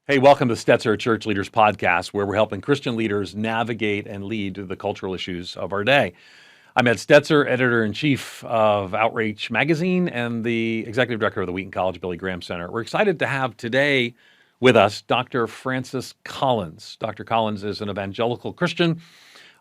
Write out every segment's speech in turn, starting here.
Hey, welcome to Stetzer Church Leaders Podcast, where we're helping Christian leaders navigate and lead the cultural issues of our day. I'm Ed Stetzer, editor-in-chief of Outreach Magazine and the executive director of the Wheaton College Billy Graham Center. We're excited to have today with us Dr. Francis Collins. Dr. Collins is an evangelical Christian,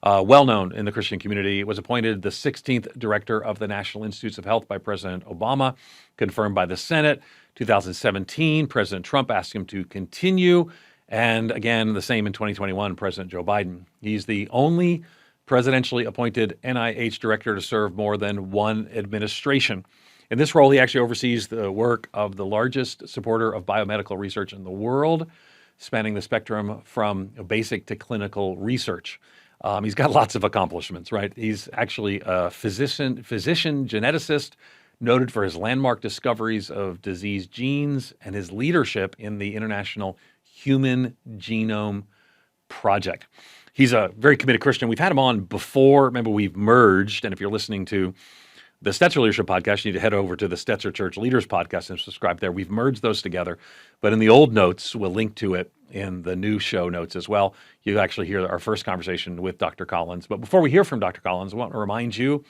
well-known in the Christian community, was appointed the 16th director of the National Institutes of Health by President Obama, confirmed by the Senate. 2017, President Trump asked him to continue, and again, the same in 2021, President Joe Biden. He's the only presidentially appointed NIH director to serve more than one administration. In this role, he actually oversees the work of the largest supporter of biomedical research in the world, spanning the spectrum from basic to clinical research. He's got lots of accomplishments, right? He's actually a physician geneticist, noted for his landmark discoveries of disease genes and his leadership in the International Human Genome Project. He's a very committed Christian. We've had him on before. Remember, we've merged. And if you're listening to the Stetzer Leadership Podcast, you need to head over to the Stetzer Church Leaders Podcast and subscribe there. We've merged those together. But in the old notes, we'll link to it in the new show notes as well. You'll actually hear our first conversation with Dr. Collins. But before we hear from Dr. Collins, I want to remind you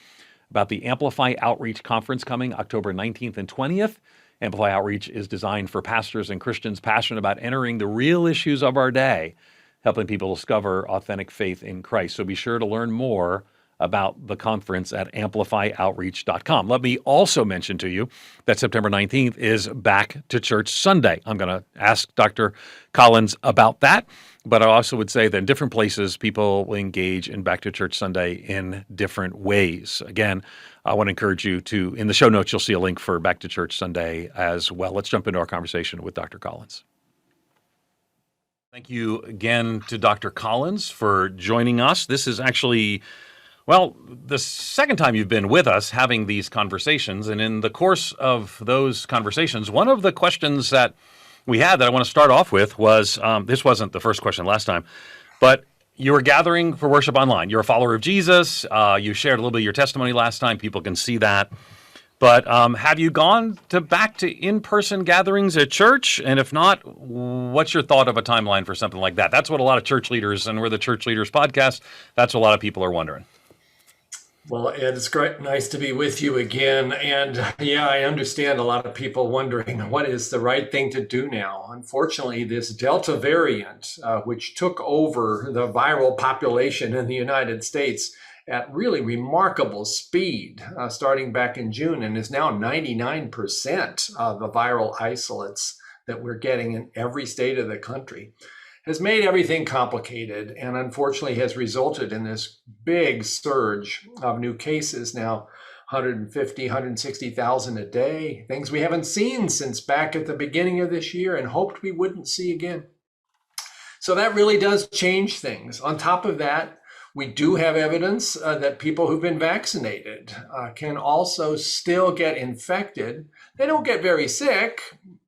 about the Amplify Outreach Conference coming October 19th and 20th. Amplify Outreach is designed for pastors and Christians passionate about entering the real issues of our day, helping people discover authentic faith in Christ. So be sure to learn more about the conference at amplifyoutreach.com. Let me also mention to you that September 19th is Back to Church Sunday. I'm going to ask Dr. Collins about that, but I also would say that in different places, people will engage in Back to Church Sunday in different ways. Again, I want to encourage you to, in the show notes, you'll see a link for Back to Church Sunday as well. Let's jump into our conversation with Dr. Collins. Thank you again to Dr. Collins for joining us. This is actually, well, the second time you've been with us having these conversations, and in the course of those conversations, one of the questions that we had that I want to start off with was, this wasn't the first question last time, but you were gathering for worship online. You're a follower of Jesus. You shared a little bit of your testimony last time. People can see that. But have you gone back to in-person gatherings at church? And if not, what's your thought of a timeline for something like that? That's what a lot of church leaders, and we're the Church Leaders Podcast, that's what a lot of people are wondering. Well, Ed, it's great, nice to be with you again. And yeah, I understand a lot of people wondering what is the right thing to do now. Unfortunately, this Delta variant, which took over the viral population in the United States at really remarkable speed, starting back in June, and is now 99% of the viral isolates that we're getting in every state of the country, has made everything complicated and unfortunately has resulted in this big surge of new cases, now 150, 160,000 a day, things we haven't seen since back at the beginning of this year and hoped we wouldn't see again. So that really does change things. On top of that, we do have evidence that people who've been vaccinated can also still get infected. They don't get very sick,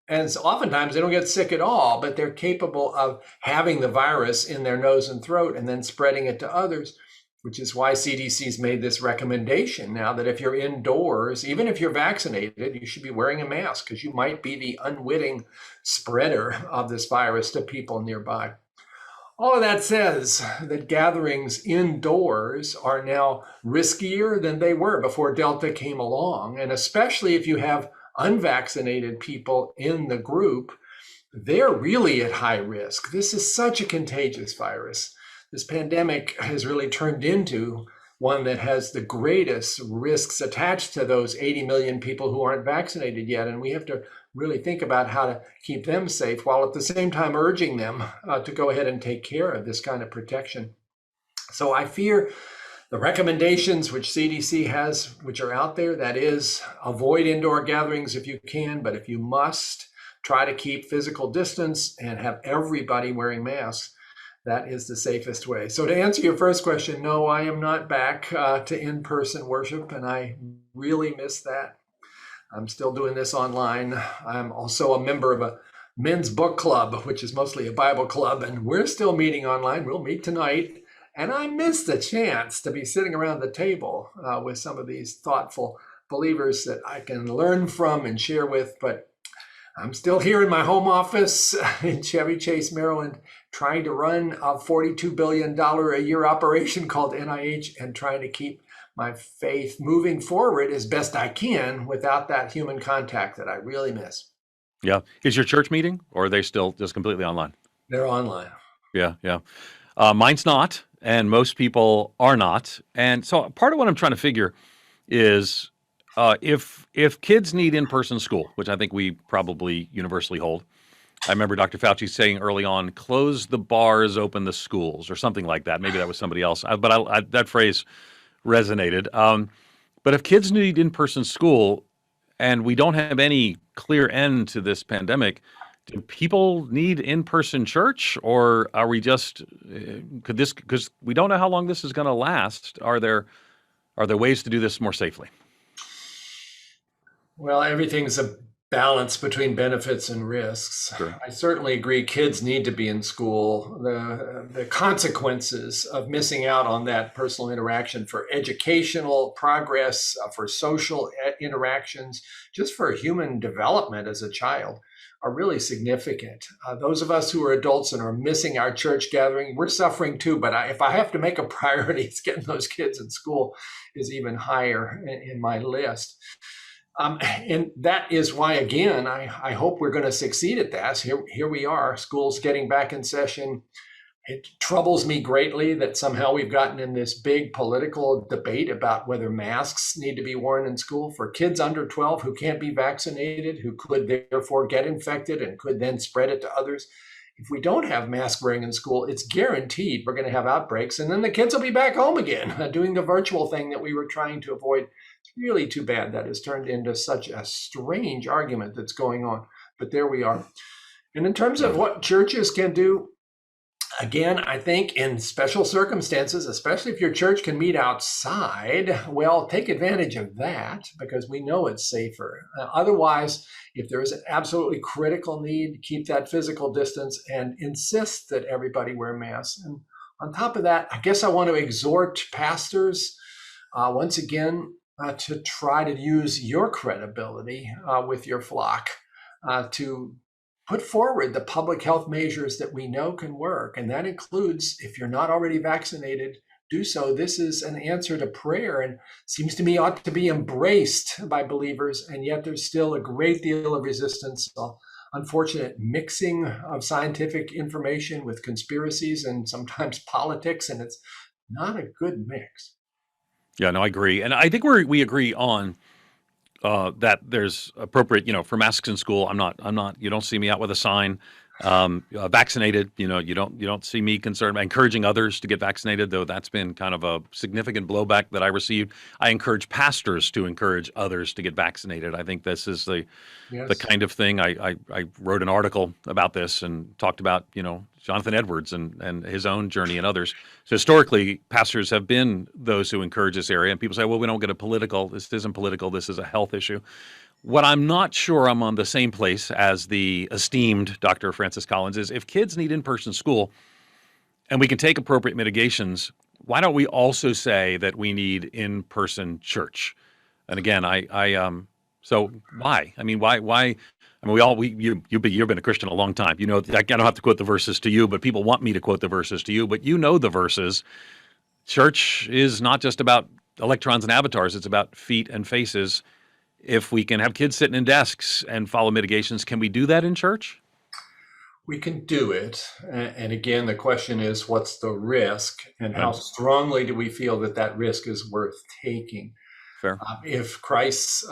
and oftentimes they don't get sick at all, but they're capable of having the virus in their nose and throat and then spreading it to others, which is why CDC's made this recommendation now that if you're indoors, even if you're vaccinated, you should be wearing a mask because you might be the unwitting spreader of this virus to people nearby. All of that says that gatherings indoors are now riskier than they were before Delta came along, and especially if you have unvaccinated people in the group, they're really at high risk. This is such a contagious virus. This pandemic has really turned into one that has the greatest risks attached to those 80 million people who aren't vaccinated yet. And we have to really think about how to keep them safe while at the same time urging them to go ahead and take care of this kind of protection. So I fear the recommendations which CDC has, which are out there, that is, avoid indoor gatherings if you can, but if you must, try to keep physical distance and have everybody wearing masks. That is the safest way. So to answer your first question, no, I am not back to in-person worship, and I really miss that. I'm still doing this online. I'm also a member of a men's book club, which is mostly a Bible club, and we're still meeting online. We'll meet tonight. And I miss the chance to be sitting around the table with some of these thoughtful believers that I can learn from and share with. But I'm still here in my home office in Chevy Chase, Maryland, trying to run a $42 billion a year operation called NIH and trying to keep my faith moving forward as best I can without that human contact that I really miss. Yeah. Is your church meeting, or are they still just completely online? They're online. Yeah, yeah. Mine's not, and most people are not. And so part of what I'm trying to figure is if kids need in-person school, which I think we probably universally hold. I remember Dr. Fauci saying early on, "Close the bars, open the schools," or something like that. Maybe that was somebody else, but that phrase resonated. But if kids need in-person school, and we don't have any clear end to this pandemic, do people need in-person church, or are we just could this because we don't know how long this is going to last? Are there ways to do this more safely? Well, everything's a balance between benefits and risks. Sure. I certainly agree kids need to be in school. The consequences of missing out on that personal interaction for educational progress, for social interactions, just for human development as a child are really significant. Those of us who are adults and are missing our church gathering, we're suffering too. But if I have to make a priority, it's getting those kids in school is even higher in my list. And that is why, again, I hope we're going to succeed at that. Here we are, schools getting back in session. It troubles me greatly that somehow we've gotten in this big political debate about whether masks need to be worn in school for kids under 12 who can't be vaccinated, who could therefore get infected and could then spread it to others. If we don't have mask wearing in school, it's guaranteed we're going to have outbreaks. And then the kids will be back home again doing the virtual thing that we were trying to avoid. It's really too bad that has turned into such a strange argument that's going on. But there we are. And in terms of what churches can do, again, I think in special circumstances, especially if your church can meet outside, well, take advantage of that because we know it's safer. Otherwise, if there is an absolutely critical need, keep that physical distance and insist that everybody wear masks. And on top of that, I guess I want to exhort pastors once again to try to use your credibility with your flock to put forward the public health measures that we know can work. And that includes, if you're not already vaccinated, do so. This is an answer to prayer and seems to me ought to be embraced by believers. And yet there's still a great deal of resistance, unfortunate mixing of scientific information with conspiracies and sometimes politics. And it's not a good mix. Yeah, no, I agree, and I think we agree on that there's appropriate, for masks in school. I'm not. You don't see me out with a sign. Vaccinated. You don't see me concerned about encouraging others to get vaccinated, though that's been kind of a significant blowback that I received. I encourage pastors to encourage others to get vaccinated. I think this is the Yes. kind of thing. I wrote an article about this and talked about Jonathan Edwards and his own journey and others. So historically, pastors have been those who encourage this area, and people say, well, we don't get a political. This isn't political. This is a health issue. What I'm not sure I'm on the same place as the esteemed Dr. Francis Collins is if kids need in-person school and we can take appropriate mitigations, why don't we also say that we need in-person church? And again, so why? I mean, why? I mean, you've been a Christian a long time. I don't have to quote the verses to you, but people want me to quote the verses to you. But you know the verses. Church is not just about electrons and avatars. It's about feet and faces. If we can have kids sitting in desks and follow mitigations, can we do that in church? We can do it. And again, the question is, what's the risk and how Yeah. strongly do we feel that that risk is worth taking? Fair. If Christ's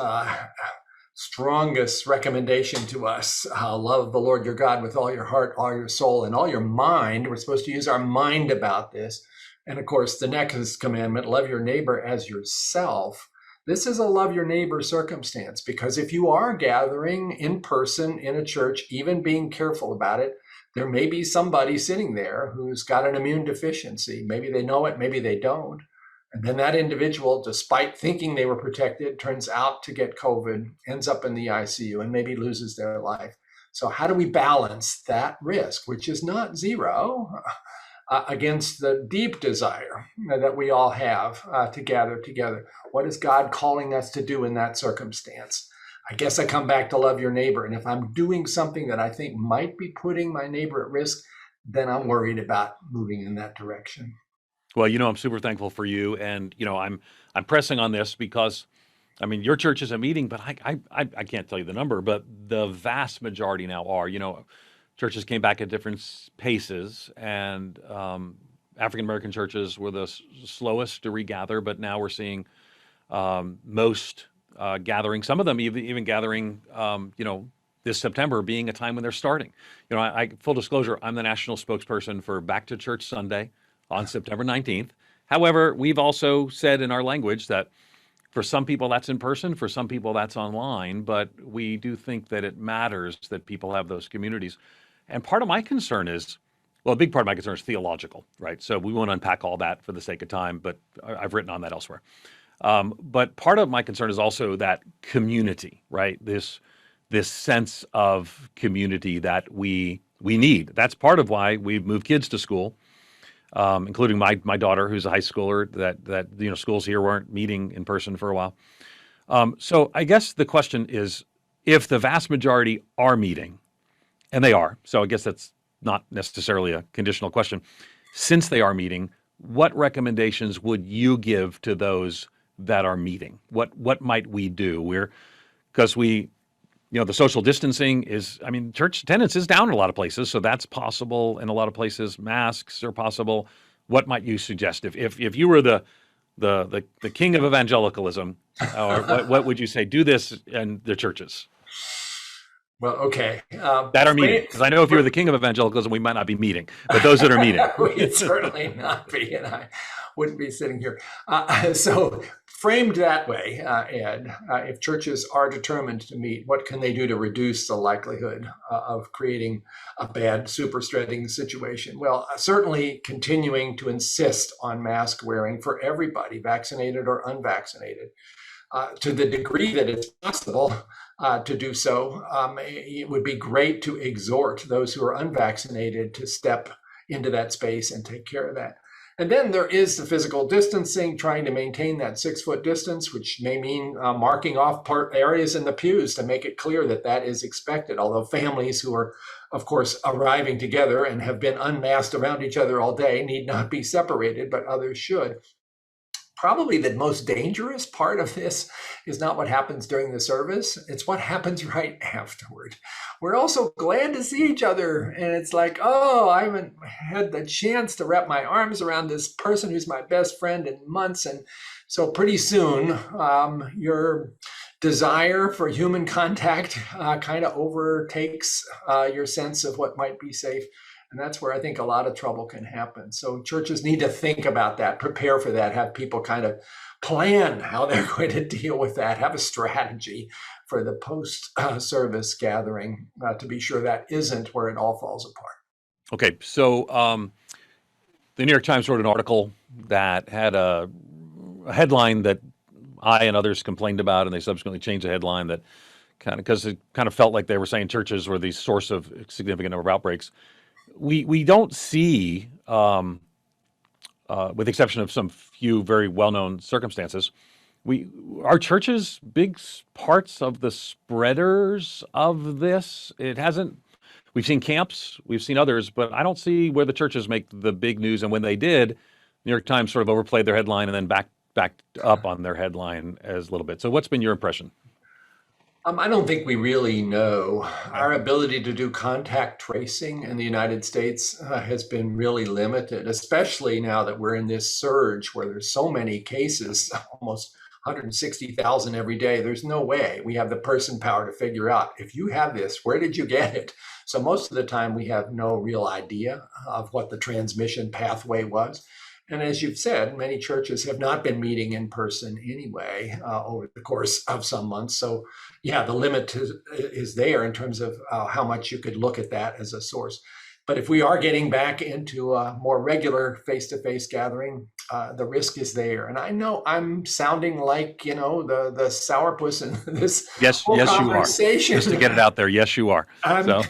strongest recommendation to us, love the Lord your God with all your heart, all your soul, and all your mind, we're supposed to use our mind about this. And of course, the next commandment, love your neighbor as yourself. This is a love your neighbor circumstance, because if you are gathering in person in a church, even being careful about it, there may be somebody sitting there who's got an immune deficiency. Maybe they know it, maybe they don't. And then that individual, despite thinking they were protected, turns out to get COVID, ends up in the ICU, and maybe loses their life. So how do we balance that risk, which is not zero, against the deep desire that we all have to gather together? What is God calling us to do in that circumstance? I guess I come back to love your neighbor. And if I'm doing something that I think might be putting my neighbor at risk, then I'm worried about moving in that direction. Well, I'm super thankful for you, and I'm pressing on this because, I mean, your church is a meeting, but I can't tell you the number, but the vast majority now are. Churches came back at different paces, and African American churches were the slowest to regather, but now we're seeing most gathering. Some of them even gathering. This September being a time when they're starting. Full disclosure, I'm the national spokesperson for Back to Church Sunday on September 19th. However, we've also said in our language that for some people that's in person, for some people that's online, but we do think that it matters that people have those communities. And part of my concern is, well, a big part of my concern is theological, right? So we won't unpack all that for the sake of time, but I've written on that elsewhere. But part of my concern is also that community, right? This sense of community that we need. That's part of why we've moved kids to school, including my daughter, who's a high schooler. That schools here weren't meeting in person for a while. So I guess the question is, if the vast majority are meeting, and they are, so I guess that's not necessarily a conditional question. Since they are meeting, what recommendations would you give to those that are meeting? What might we do? Because the social distancing is, I mean, church attendance is down in a lot of places, so that's possible. In a lot of places, masks are possible. What might you suggest if you were the king of evangelicalism, or what would you say? Do this in the churches Well, okay. that are meeting, because I know if you were the king of evangelicalism, we might not be meeting, but those that are meeting, We'd certainly not be, and I wouldn't be sitting here. So, framed that way, Ed, if churches are determined to meet, what can they do to reduce the likelihood of creating a bad super spreading situation? Well, certainly continuing to insist on mask wearing for everybody, vaccinated or unvaccinated. To the degree that it's possible to do so, it would be great to exhort those who are unvaccinated to step into that space and take care of that. And then there is the physical distancing, trying to maintain that 6-foot distance, which may mean marking off areas in the pews to make it clear that that is expected. Although families who are, of course, arriving together and have been unmasked around each other all day need not be separated, but others should. Probably the most dangerous part of this is not what happens during the service. It's what happens right afterward. We're also glad to see each other. And it's like, oh, I haven't had the chance to wrap my arms around this person who's my best friend in months. And so pretty soon, your desire for human contact kind of overtakes your sense of what might be safe. And that's where I think a lot of trouble can happen. So churches need to think about that, prepare for that, have people kind of plan how they're going to deal with that, have a strategy for the post-service gathering to be sure that isn't where it all falls apart. Okay, so the New York Times wrote an article that had a headline that I and others complained about, and they subsequently changed the headline that because it kind of felt like they were saying churches were the source of a significant number of outbreaks. We don't see, with the exception of some few very well-known circumstances, our churches big parts of the spreaders of this. It hasn't. We've seen camps, we've seen others, but I don't see where the churches make the big news. And when they did, New York Times sort of overplayed their headline and then backed up on their headline as a little bit. So what's been your impression? I don't think we really know. Our ability to do contact tracing in the United States has been really limited, especially now that we're in this surge where there's so many cases, almost 160,000 every day. There's no way we have the person power to figure out, if you have this, where did you get it? So most of the time we have no real idea of what the transmission pathway was. And as you've said, many churches have not been meeting in person anyway over the course of some months. So yeah, the limit is there in terms of how much you could look at that as a source. But if we are getting back into a more regular face-to-face gathering, the risk is there. And I know I'm sounding like, the sourpuss in this Yes, whole yes, you are. Just to conversation. get it out there, yes, you are. I'm So,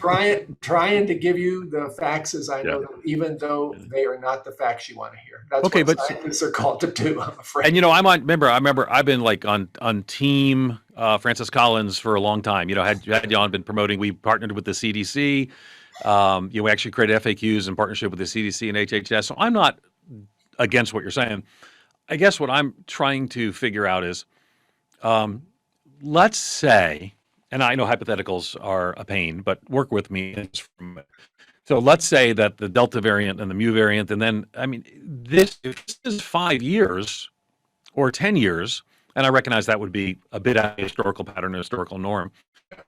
trying to give you the facts as I yeah. know them, even though they are not the facts you want to hear. That's Okay, what but scientists are called to do, I'm afraid. and I'm on. I remember I've been like on team Francis Collins for a long time. Had Jan been promoting. We partnered with the CDC. We actually created FAQs in partnership with the CDC and HHS. So I'm not against what you're saying. I guess what I'm trying to figure out is, let's say, and I know hypotheticals are a pain, but work with me. So let's say that the Delta variant and the Mu variant, and then, I mean, if this is 5 years or 10 years, and I recognize that would be a bit out of historical pattern, historical norm,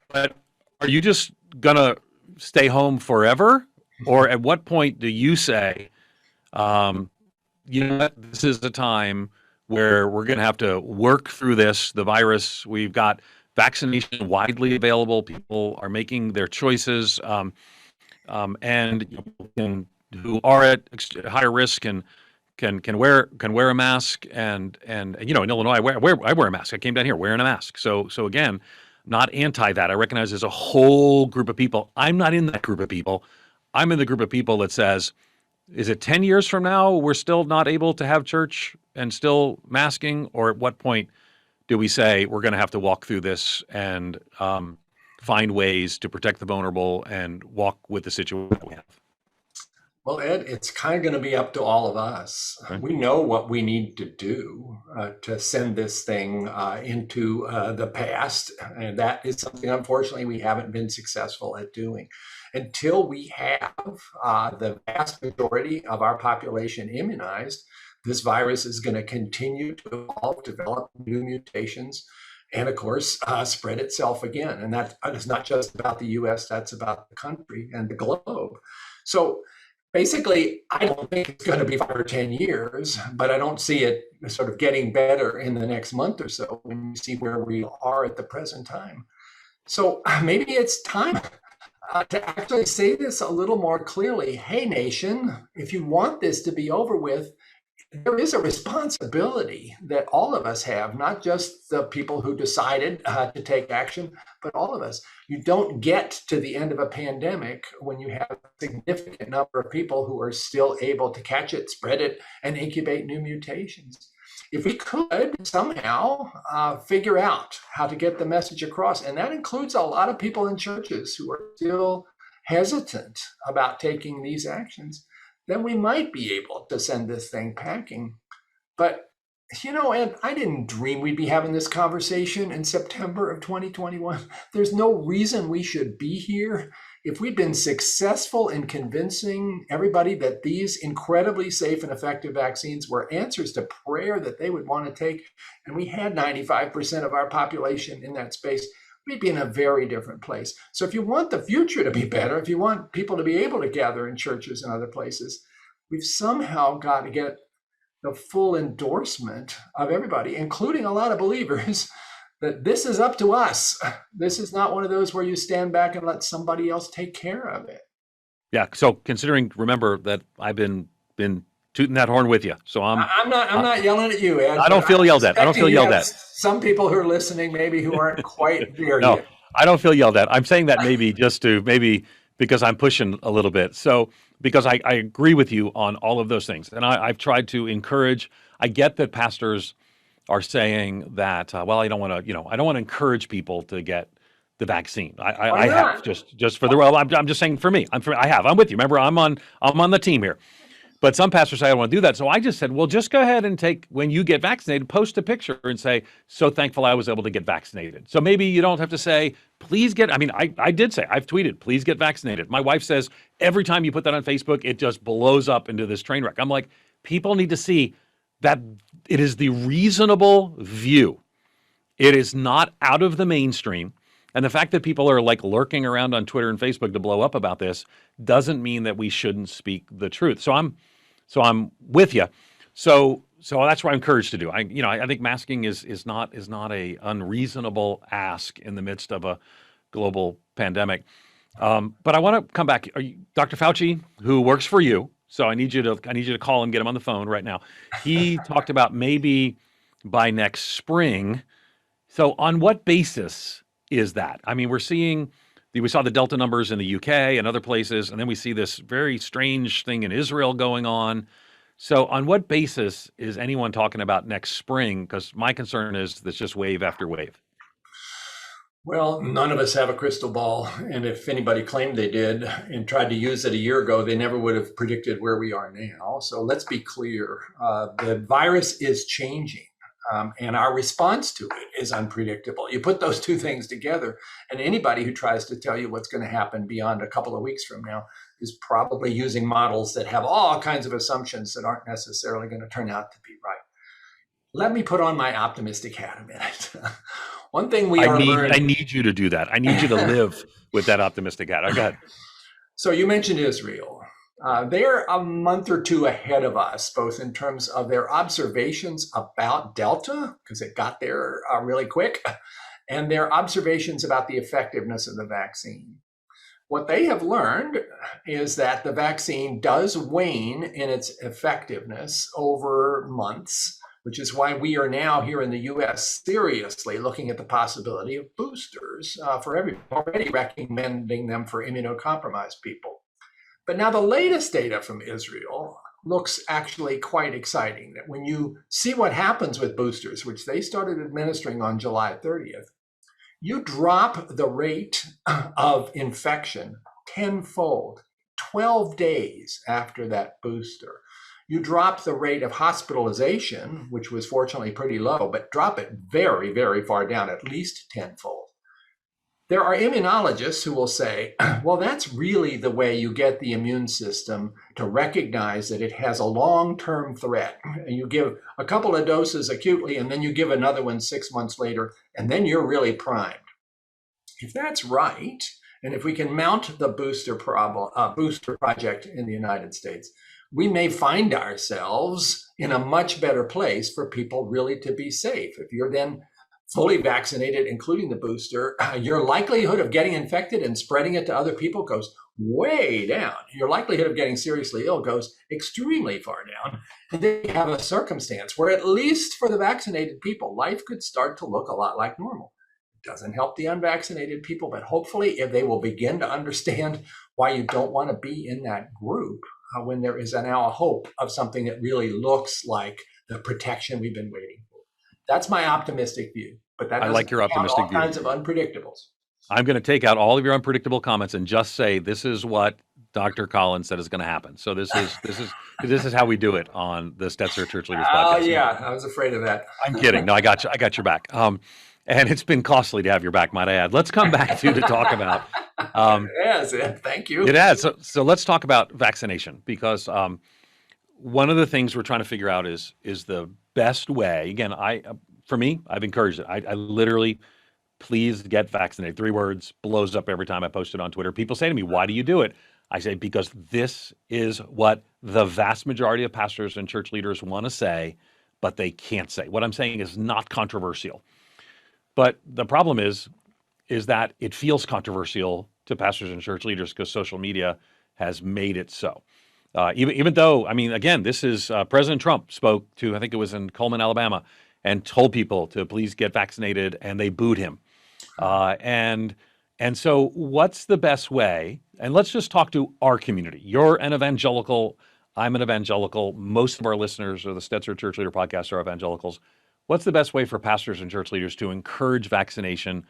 but are you just going to stay home forever? Or at what point do you say, this is a time where we're going to have to work through this, the virus. We've got vaccination widely available. People are making their choices. And who are at higher risk can wear a mask. And in Illinois, I wear a mask. I came down here wearing a mask. So again, not anti that. I recognize there's a whole group of people. I'm not in that group of people. I'm in the group of people that says, is it 10 years from now we're still not able to have church and still masking? Or at what point do we say we're going to have to walk through this and find ways to protect the vulnerable and walk with the situation we have? Well, Ed, it's kind of going to be up to all of us. Okay. We know what we need to do to send this thing into the past. And that is something, unfortunately, we haven't been successful at doing. Until we have the vast majority of our population immunized, this virus is going to continue to evolve, develop new mutations, and of course, spread itself again. And that is not just about the US, that's about the country and the globe. So basically, I don't think it's going to be 5 or 10 years, but I don't see it sort of getting better in the next month or so when you see where we are at the present time. So maybe it's time to actually say this a little more clearly. Hey, nation, if you want this to be over with, there is a responsibility that all of us have, not just the people who decided to take action, but all of us. You don't get to the end of a pandemic when you have a significant number of people who are still able to catch it, spread it, and incubate new mutations. If we could somehow figure out how to get the message across, and that includes a lot of people in churches who are still hesitant about taking these actions, then we might be able to send this thing packing. But, Ed, I didn't dream we'd be having this conversation in September of 2021. There's no reason we should be here. If we'd been successful in convincing everybody that these incredibly safe and effective vaccines were answers to prayer that they would want to take, and we had 95% of our population in that space, we'd be in a very different place. So if you want the future to be better, if you want people to be able to gather in churches and other places, we've somehow got to get the full endorsement of everybody, including a lot of believers, that this is up to us. This is not one of those where you stand back and let somebody else take care of it. Yeah. So remember that I've been tooting that horn with you. So I'm not yelling at you, Ed. I don't feel yelled at. I don't feel yelled at. Some people who are listening, maybe who aren't quite there No, yet. I don't feel yelled at. I'm saying that maybe because I'm pushing a little bit. So because I agree with you on all of those things, and I've tried to encourage. I get that pastors are saying that. I don't want to. I don't want to encourage people to get the vaccine. I have just for the. Well, I'm just saying for me. I have. I'm with you. Remember, I'm on the team here. But some pastors say, I don't want to do that. So I just said, well, just go ahead and when you get vaccinated, post a picture and say, so thankful I was able to get vaccinated. So maybe you don't have to say, please get, I did say, I've tweeted, please get vaccinated. My wife says, every time you put that on Facebook, it just blows up into this train wreck. I'm like, people need to see that it is the reasonable view. It is not out of the mainstream. And the fact that people are like lurking around on Twitter and Facebook to blow up about this doesn't mean that we shouldn't speak the truth. So I'm with you. So that's what I'm encouraged to do. I think masking is not a unreasonable ask in the midst of a global pandemic. But I want to come back. Dr. Fauci, who works for you, so I need you to call him, get him on the phone right now. He talked about maybe by next spring. So on what basis is that? I mean, we saw the Delta numbers in the UK and other places, and then we see this very strange thing in Israel going on. So on what basis is anyone talking about next spring? Because my concern is that's just wave after wave. Well, none of us have a crystal ball. And if anybody claimed they did and tried to use it a year ago, they never would have predicted where we are now. So let's be clear. The virus is changing. And our response to it is unpredictable. You put those two things together, and anybody who tries to tell you what's going to happen beyond a couple of weeks from now is probably using models that have all kinds of assumptions that aren't necessarily going to turn out to be right. Let me put on my optimistic hat a minute. One thing we are learning. I need you to do that. I need you to live with that optimistic hat. Go ahead. So you mentioned Israel. They're a month or two ahead of us, both in terms of their observations about Delta, because it got there really quick, and their observations about the effectiveness of the vaccine. What they have learned is that the vaccine does wane in its effectiveness over months, which is why we are now here in the US seriously looking at the possibility of boosters for everyone, already recommending them for immunocompromised people. But now the latest data from Israel looks actually quite exciting. That when you see what happens with boosters, which they started administering on July 30th, you drop the rate of infection tenfold, 12 days after that booster. You drop the rate of hospitalization, which was fortunately pretty low, but drop it very, very far down, at least tenfold. There are immunologists who will say, well, that's really the way you get the immune system to recognize that it has a long-term threat. And you give a couple of doses acutely, and then you give another one 6 months later, and then you're really primed. If that's right, and if we can mount the booster project in the United States, we may find ourselves in a much better place for people really to be safe. If you're then fully vaccinated, including the booster, your likelihood of getting infected and spreading it to other people goes way down. Your likelihood of getting seriously ill goes extremely far down. And then you have a circumstance where, at least for the vaccinated people, life could start to look a lot like normal. It doesn't help the unvaccinated people, but hopefully if they will begin to understand why you don't want to be in that group, when there is now a hope of something that really looks like the protection we've been waiting for. That's my optimistic view, but that I like your optimistic view. All kinds of unpredictables. I'm going to take out all of your unpredictable comments and just say this is what Dr. Collins said is going to happen. So this is how we do it on the Stetzer Church Leaders podcast. Oh yeah, I was afraid of that. I'm kidding. No, I got you. I got your back. And it's been costly to have your back, might I add. Let's come back to talk about. Yes, thank you. It has. So let's talk about vaccination, because one of the things we're trying to figure out is the best way. Again, for me, I've encouraged it. I literally, please get vaccinated. 3 words, blows up every time I post it on Twitter. People say to me, why do you do it? I say, because this is what the vast majority of pastors and church leaders want to say, but they can't say. What I'm saying is not controversial. But the problem is that it feels controversial to pastors and church leaders because social media has made it so. Even though, I mean, again, this is President Trump spoke to, I think it was in Cullman, Alabama, and told people to please get vaccinated, and they booed him. And so what's the best way? And let's just talk to our community. You're an evangelical. I'm an evangelical. Most of our listeners of the Stetzer Church Leader podcast are evangelicals. What's the best way for pastors and church leaders to encourage vaccination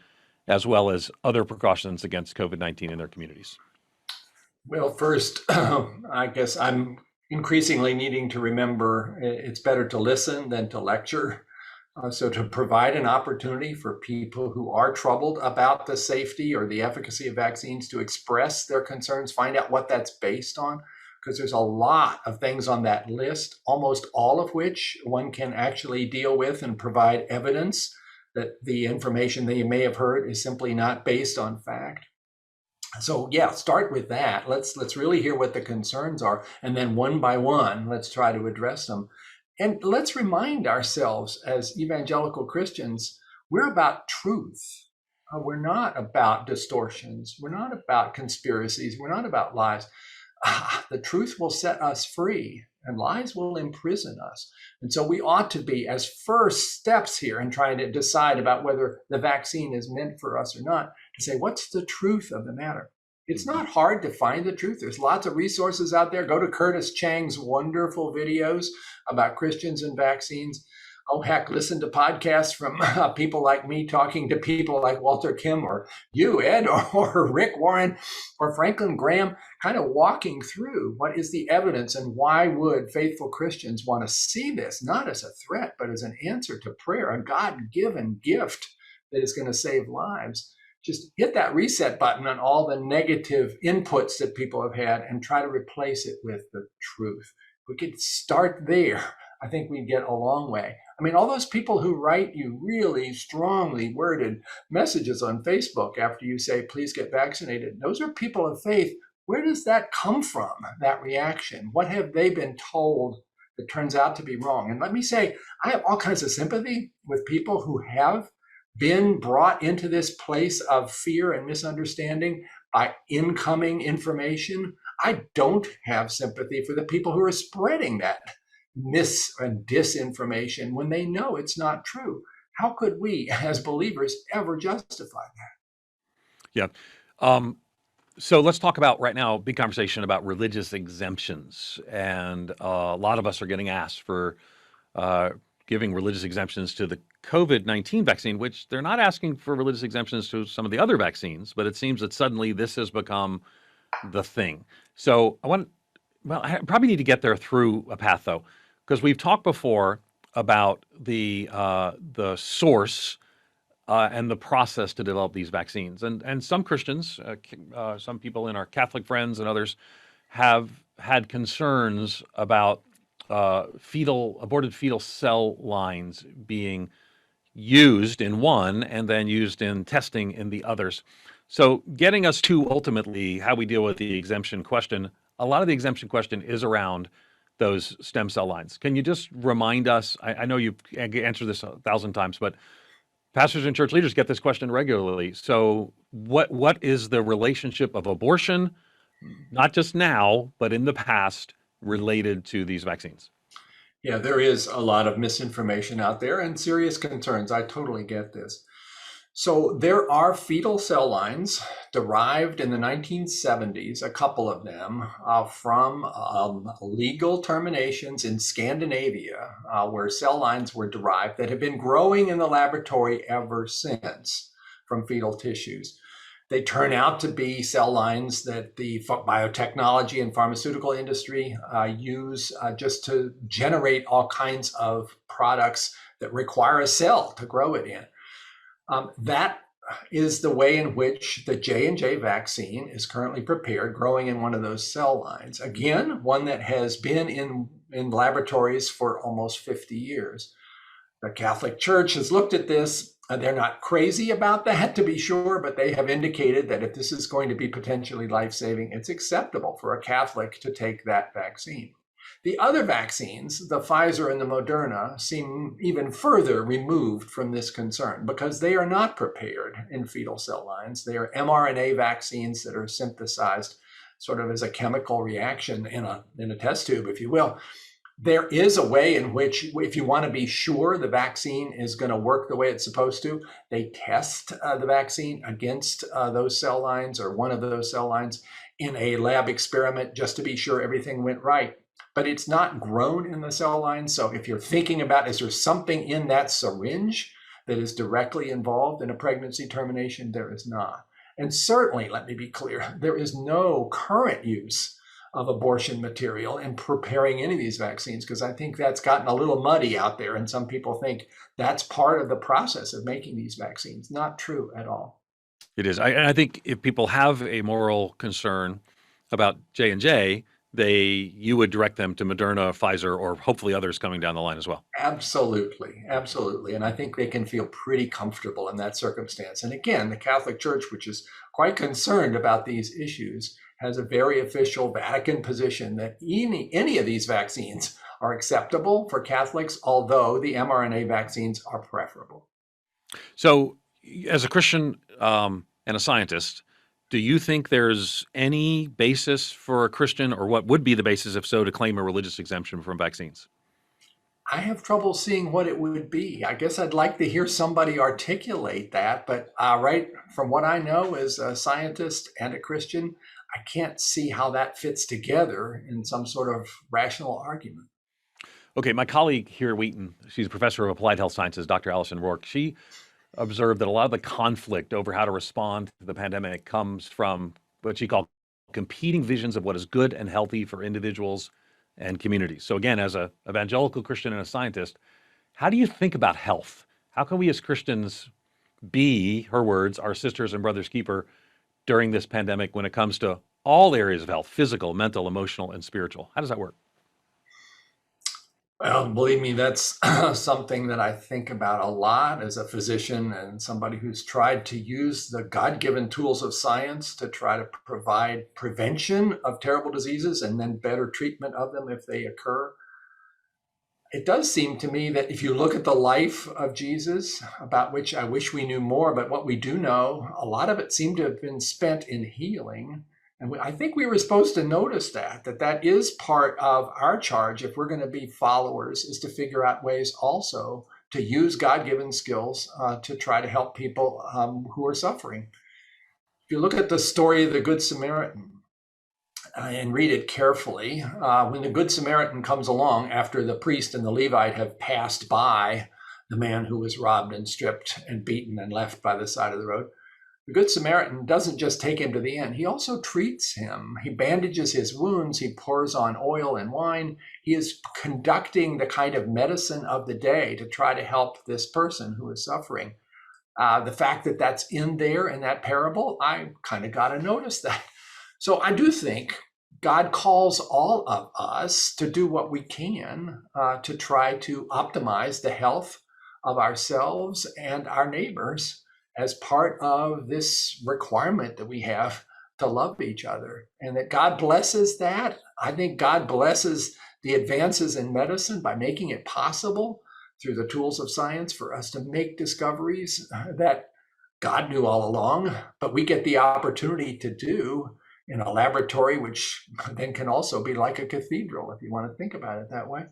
as well as other precautions against COVID-19 in their communities? Well, first, I guess I'm increasingly needing to remember it's better to listen than to lecture. So to provide an opportunity for people who are troubled about the safety or the efficacy of vaccines to express their concerns, find out what that's based on, because there's a lot of things on that list, almost all of which one can actually deal with and provide evidence that the information that you may have heard is simply not based on fact. So yeah, start with that. Let's really hear what the concerns are, and then one by one, let's try to address them. And let's remind ourselves as evangelical Christians, we're about truth. We're not about distortions. We're not about conspiracies. We're not about lies. The truth will set us free and lies will imprison us. And so we ought to be, as first steps here in trying to decide about whether the vaccine is meant for us or not, to say, what's the truth of the matter? It's not hard to find the truth. There's lots of resources out there. Go to Curtis Chang's wonderful videos about Christians and vaccines. Oh, heck, listen to podcasts from people like me talking to people like Walter Kim or you, Ed, or Rick Warren or Franklin Graham, kind of walking through what is the evidence and why would faithful Christians want to see this, not as a threat, but as an answer to prayer, a God-given gift that is going to save lives. Just hit that reset button on all the negative inputs that people have had and try to replace it with the truth. If we could start there, I think we'd get a long way. I mean, all those people who write you really strongly worded messages on Facebook after you say, please get vaccinated, those are people of faith. Where does that come from, that reaction? What have they been told that turns out to be wrong? And let me say, I have all kinds of sympathy with people who have been brought into this place of fear and misunderstanding by incoming information. I don't have sympathy for the people who are spreading that mis and disinformation when they know it's not true. How could we as believers ever justify that? Yeah. Um, so let's talk about right now, big conversation about religious exemptions. And a lot of us are getting asked for giving religious exemptions to the COVID-19 vaccine, which they're not asking for religious exemptions to some of the other vaccines, but it seems that suddenly this has become the thing. So I probably need to get there through a path though, because we've talked before about the source and the process to develop these vaccines, and some Christians, some people in our Catholic friends and others, have had concerns about aborted fetal cell lines being used in one and then used in testing in the others. So getting us to ultimately how we deal with the exemption question, a lot of the exemption question is around those stem cell lines. Can you just remind us, I know you've answered this 1,000 times, but pastors and church leaders get this question regularly. So what is the relationship of abortion, not just now, but in the past, related to these vaccines? Yeah, there is a lot of misinformation out there and serious concerns. I totally get this. So there are fetal cell lines derived in the 1970s, a couple of them, from legal terminations in Scandinavia, where cell lines were derived that have been growing in the laboratory ever since from fetal tissues. They turn out to be cell lines that the biotechnology and pharmaceutical industry use just to generate all kinds of products that require a cell to grow it in. That is the way in which the J&J vaccine is currently prepared, growing in one of those cell lines. Again, one that has been in laboratories for almost 50 years. The Catholic Church has looked at this. They're not crazy about that, to be sure, but they have indicated that if this is going to be potentially life-saving, it's acceptable for a Catholic to take that vaccine. The other vaccines, the Pfizer and the Moderna, seem even further removed from this concern because they are not prepared in fetal cell lines. They are mRNA vaccines that are synthesized sort of as a chemical reaction in a test tube, if you will. There is a way in which, if you want to be sure the vaccine is going to work the way it's supposed to, they test the vaccine against those cell lines or one of those cell lines in a lab experiment just to be sure everything went right. But it's not grown in the cell line. So if you're thinking about, is there something in that syringe that is directly involved in a pregnancy termination? There is not. And certainly, let me be clear, there is no current use of abortion material in preparing any of these vaccines, because I think that's gotten a little muddy out there. And some people think that's part of the process of making these vaccines. Not true at all. It is. I think if people have a moral concern about J&J, you would direct them to Moderna, Pfizer, or hopefully others coming down the line as well. Absolutely. Absolutely. And I think they can feel pretty comfortable in that circumstance. And again, the Catholic Church, which is quite concerned about these issues, has a very official Vatican position that any of these vaccines are acceptable for Catholics, although the mRNA vaccines are preferable. So as a Christian and a scientist, do you think there's any basis for a Christian, or what would be the basis, if so, to claim a religious exemption from vaccines? I have trouble seeing what it would be. I guess I'd like to hear somebody articulate that, but right from what I know as a scientist and a Christian, I can't see how that fits together in some sort of rational argument. Okay, my colleague here at Wheaton, she's a professor of applied health sciences, Dr. Allison Rourke. She observed that a lot of the conflict over how to respond to the pandemic comes from what she called competing visions of what is good and healthy for individuals and communities. So again, as a evangelical Christian and a scientist, how do you think about health? How can we as Christians be, her words, our sisters and brothers keeper during this pandemic when it comes to all areas of health, physical, mental, emotional, and spiritual? How does that work? Well, believe me, that's something that I think about a lot as a physician and somebody who's tried to use the God-given tools of science to try to provide prevention of terrible diseases and then better treatment of them if they occur. It does seem to me that if you look at the life of Jesus, about which I wish we knew more, but what we do know, a lot of it seemed to have been spent in healing. And I think we were supposed to notice that is part of our charge if we're going to be followers, is to figure out ways also to use God-given skills to try to help people who are suffering. If you look at the story of the Good Samaritan, and read it carefully. When the Good Samaritan comes along after the priest and the Levite have passed by the man who was robbed and stripped and beaten and left by the side of the road, the Good Samaritan doesn't just take him to the inn. He also treats him. He bandages his wounds. He pours on oil and wine. He is conducting the kind of medicine of the day to try to help this person who is suffering. The fact that that's in there in that parable, I kind of got to notice that. So I do think God calls all of us to do what we can to try to optimize the health of ourselves and our neighbors as part of this requirement that we have to love each other. And that God blesses that. I think God blesses the advances in medicine by making it possible through the tools of science for us to make discoveries that God knew all along, but we get the opportunity to do in a laboratory, which then can also be like a cathedral, if you want to think about it that way.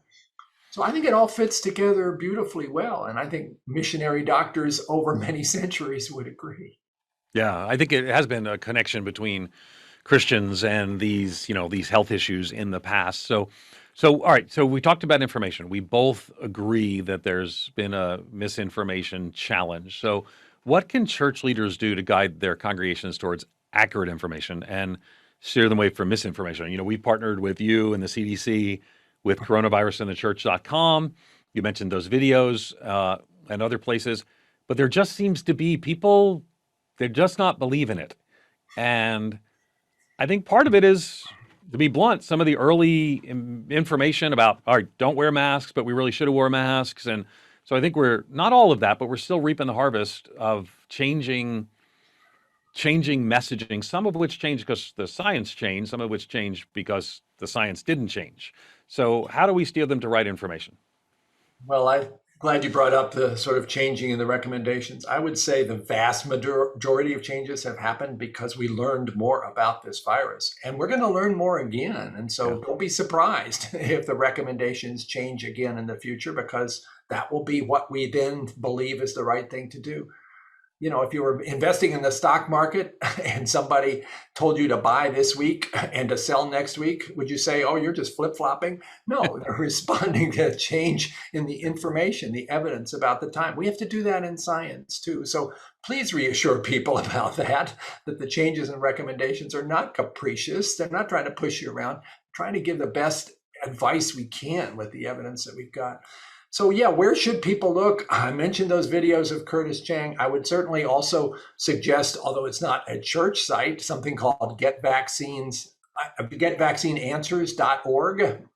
So I think it all fits together beautifully well. And I think missionary doctors over many centuries would agree. Yeah, I think it has been a connection between Christians and these health issues in the past. So all right, so we talked about information. We both agree that there's been a misinformation challenge. So what can church leaders do to guide their congregations towards accurate information and steer them away from misinformation? We've partnered with you and the CDC with coronavirusinthechurch.com. You mentioned those videos and other places, but there just seems to be people, they're just not believing it. And I think part of it is, to be blunt, some of the early information about, all right, don't wear masks, but we really should have wore masks. And so I think we're not all of that, but we're still reaping the harvest of changing messaging, some of which changed because the science changed, some of which changed because the science didn't change. So how do we steer them to right information? Well, I'm glad you brought up the sort of changing in the recommendations. I would say the vast majority of changes have happened because we learned more about this virus, and we're going to learn more again. And Yeah. so don't be surprised if the recommendations change again in the future, because that will be what we then believe is the right thing to do. If you were investing in the stock market and somebody told you to buy this week and to sell next week, would you say, oh, you're just flip-flopping? No, they're responding to a change in the information, the evidence about the time. We have to do that in science too. So please reassure people about that the changes and recommendations are not capricious. They're not trying to push you around, trying to give the best advice we can with the evidence that we've got. So yeah, where should people look? I mentioned those videos of Curtis Chang. I would certainly also suggest, although it's not a church site, something called getvaccineanswers.org,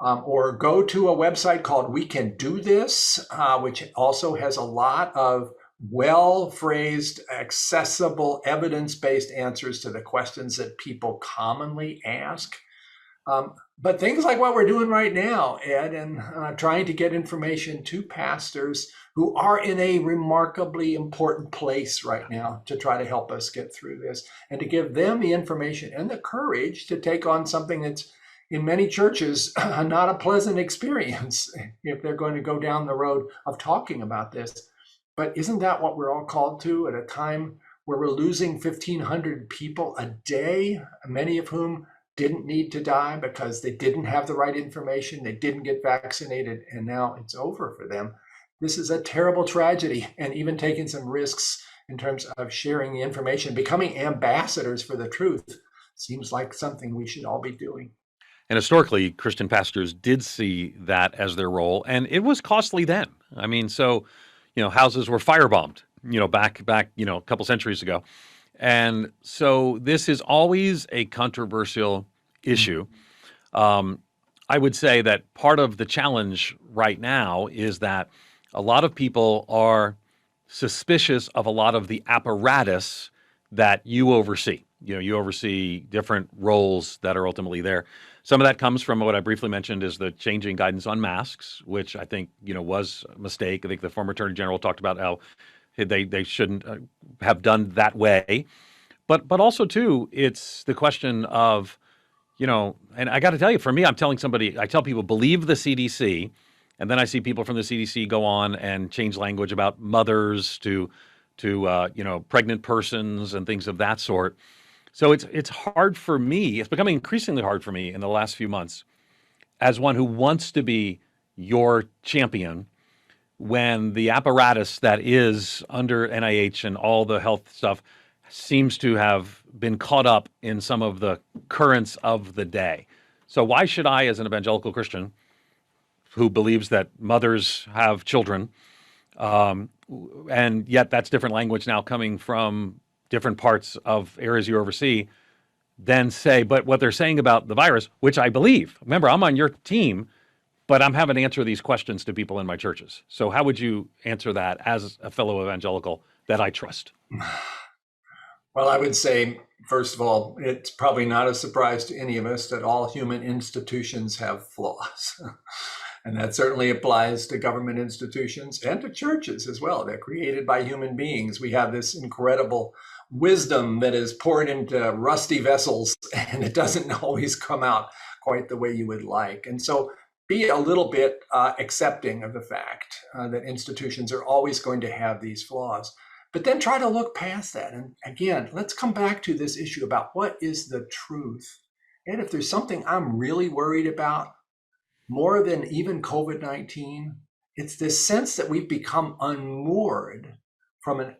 or go to a website called We Can Do This, which also has a lot of well-phrased, accessible, evidence-based answers to the questions that people commonly ask. But things like what we're doing right now, Ed, and trying to get information to pastors who are in a remarkably important place right now to try to help us get through this and to give them the information and the courage to take on something that's in many churches not a pleasant experience if they're going to go down the road of talking about this. But isn't that what we're all called to at a time where we're losing 1,500 people a day, many of whom didn't need to die because they didn't have the right information, they didn't get vaccinated, and now it's over for them. This is a terrible tragedy, and even taking some risks in terms of sharing the information, becoming ambassadors for the truth, seems like something we should all be doing. And historically, Christian pastors did see that as their role, and it was costly then. I mean, so, houses were firebombed, back, a couple centuries ago. And so this is always a controversial issue. I would say that part of the challenge right now is that a lot of people are suspicious of a lot of the apparatus that you oversee. You oversee different roles that are ultimately there. Some of that comes from what I briefly mentioned is the changing guidance on masks, which I think, was a mistake. I think the former Attorney General talked about how they shouldn't have done that way. But also, too, it's the question of, and I got to tell you, for me, I tell people, believe the CDC. And then I see people from the CDC go on and change language about mothers to pregnant persons and things of that sort. So it's hard for me. It's becoming increasingly hard for me in the last few months as one who wants to be your champion when the apparatus that is under NIH and all the health stuff seems to have been caught up in some of the currents of the day. So why should I, as an evangelical Christian who believes that mothers have children, and yet that's different language now coming from different parts of areas you oversee, then say, but what they're saying about the virus, which I believe, remember, I'm on your team, but I'm having to answer these questions to people in my churches. So how would you answer that as a fellow evangelical that I trust? Well, I would say, first of all, it's probably not a surprise to any of us that all human institutions have flaws. And that certainly applies to government institutions and to churches as well. They're created by human beings. We have this incredible wisdom that is poured into rusty vessels, and it doesn't always come out quite the way you would like. And so be a little bit accepting of the fact that institutions are always going to have these flaws. But then try to look past that. And again, let's come back to this issue about what is the truth. And if there's something I'm really worried about, more than even COVID-19, it's this sense that we've become unmoored from an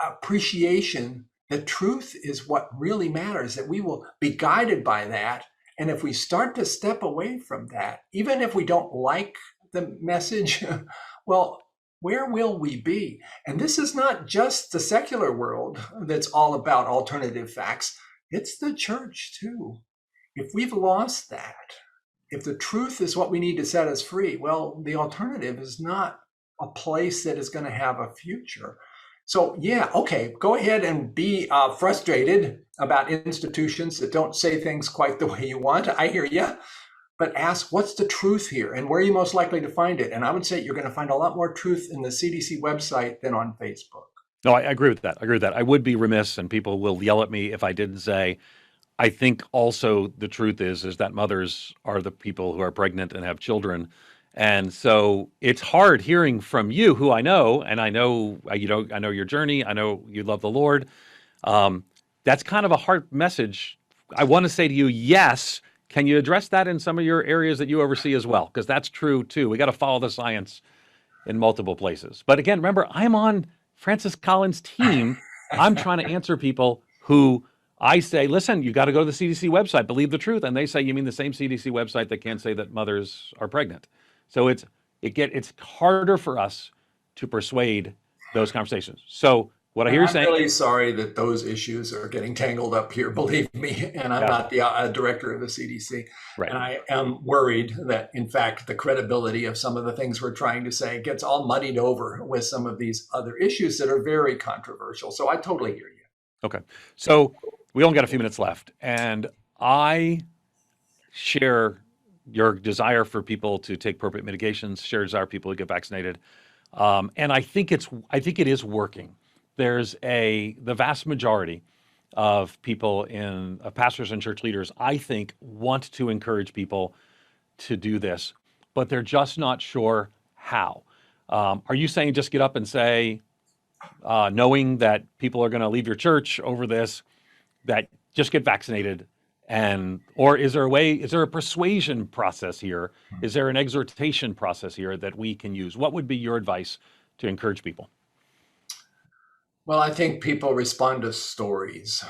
appreciation that truth is what really matters, that we will be guided by that. And if we start to step away from that, even if we don't like the message, well, where will we be? And this is not just the secular world that's all about alternative facts. It's the church too. If we've lost that, if the truth is what we need to set us free, well, the alternative is not a place that is going to have a future. So yeah, okay, go ahead and be frustrated about institutions that don't say things quite the way you want. I hear you. But ask, what's the truth here? And where are you most likely to find it? And I would say you're going to find a lot more truth in the CDC website than on Facebook. No, I agree with that. I would be remiss, and people will yell at me if I didn't say, I think also the truth is that mothers are the people who are pregnant and have children. And so it's hard hearing from you, who I know, and I know, I know your journey. I know you love the Lord. That's kind of a hard message. I want to say to you, yes. Can you address that in some of your areas that you oversee as well? Because that's true too. We got to follow the science in multiple places. But again, remember, I'm on Francis Collins' team. I'm trying to answer people who I say, listen, you got to go to the CDC website, believe the truth. And they say, you mean the same CDC website that can't say that mothers are pregnant. So it's harder for us to persuade those conversations. So what I hear you saying, I'm really sorry that those issues are getting tangled up here, believe me. And I'm not the director of the CDC. Right. And I am worried that, in fact, the credibility of some of the things we're trying to say gets all muddied over with some of these other issues that are very controversial. So I totally hear you. Okay. So we only got a few minutes left. And I share your desire for people to take appropriate mitigations, share desire for people to get vaccinated. And I think it is working. The vast majority of people pastors and church leaders, I think, want to encourage people to do this, but they're just not sure how. Are you saying just get up and say, knowing that people are going to leave your church over this, that just get vaccinated? Or is there a persuasion process here? Is there an exhortation process here that we can use? What would be your advice to encourage people? Well, I think people respond to stories.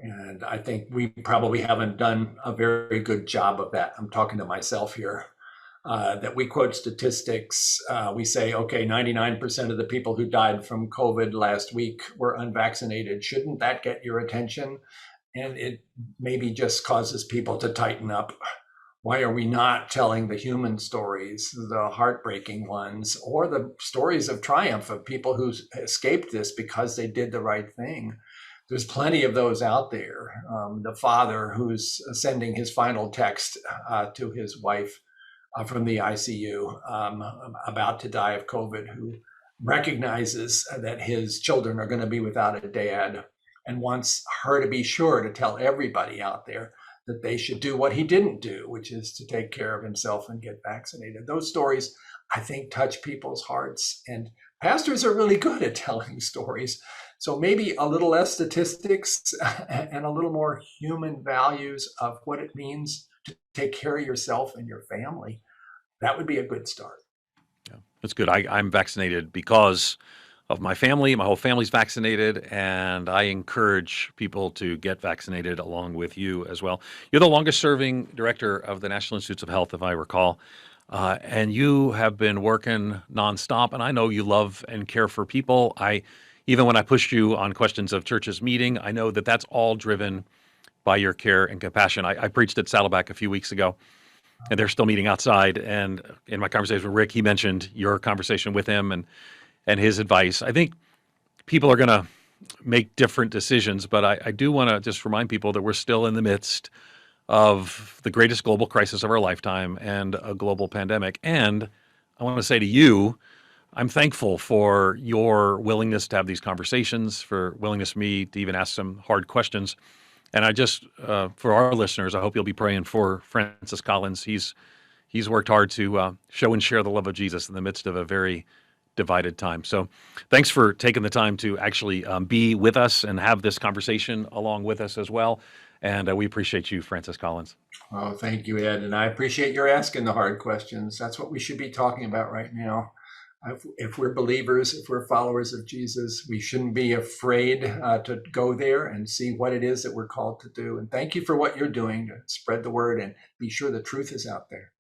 And I think we probably haven't done a very good job of that. I'm talking to myself here. That we quote statistics. We say, okay, 99% of the people who died from COVID last week were unvaccinated. Shouldn't that get your attention? And it maybe just causes people to tighten up. Why are we not telling the human stories, the heartbreaking ones, or the stories of triumph of people who escaped this because they did the right thing? There's plenty of those out there. The father who's sending his final text to his wife from the ICU, about to die of COVID, who recognizes that his children are going to be without a dad and wants her to be sure to tell everybody out there that they should do what he didn't do, which is to take care of himself and get vaccinated. Those stories, I think, touch people's hearts. And pastors are really good at telling stories. So maybe a little less statistics and a little more human values of what it means to take care of yourself and your family. That would be a good start. Yeah, that's good. I'm vaccinated because of my family. My whole family's vaccinated, and I encourage people to get vaccinated along with you as well. You're the longest serving director of the National Institutes of Health, if I recall. And you have been working nonstop, and I know you love and care for people. Even when I pushed you on questions of churches meeting, I know that that's all driven by your care and compassion. I preached at Saddleback a few weeks ago, and they're still meeting outside. And in my conversation with Rick, he mentioned your conversation with him and his advice. I think people are going to make different decisions, but I do want to just remind people that we're still in the midst of the greatest global crisis of our lifetime and a global pandemic. And I want to say to you, I'm thankful for your willingness to have these conversations, for willingness me to even ask some hard questions. And for our listeners, I hope you'll be praying for Francis Collins. He's worked hard to show and share the love of Jesus in the midst of a very divided time. So thanks for taking the time to actually be with us and have this conversation along with us as well. And we appreciate you, Francis Collins. Oh, thank you, Ed. And I appreciate your asking the hard questions. That's what we should be talking about right now. If we're believers, if we're followers of Jesus, we shouldn't be afraid to go there and see what it is that we're called to do. And thank you for what you're doing to spread the word and be sure the truth is out there.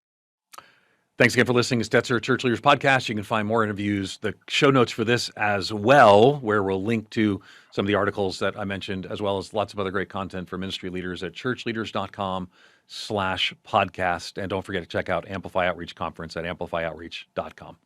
Thanks again for listening to Stetzer Church Leaders Podcast. You can find more interviews, the show notes for this as well, where we'll link to some of the articles that I mentioned, as well as lots of other great content for ministry leaders at ChurchLeaders.com/podcast. And don't forget to check out Amplify Outreach Conference at amplifyoutreach.com.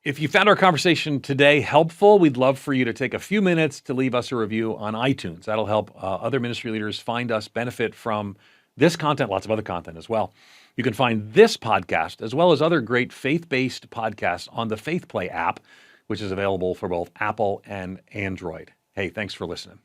If you found our conversation today helpful, we'd love for you to take a few minutes to leave us a review on iTunes. That'll help other ministry leaders find us, benefit from this content, lots of other content as well. You can find this podcast, as well as other great faith-based podcasts, on the Faith Play app, which is available for both Apple and Android. Hey, thanks for listening.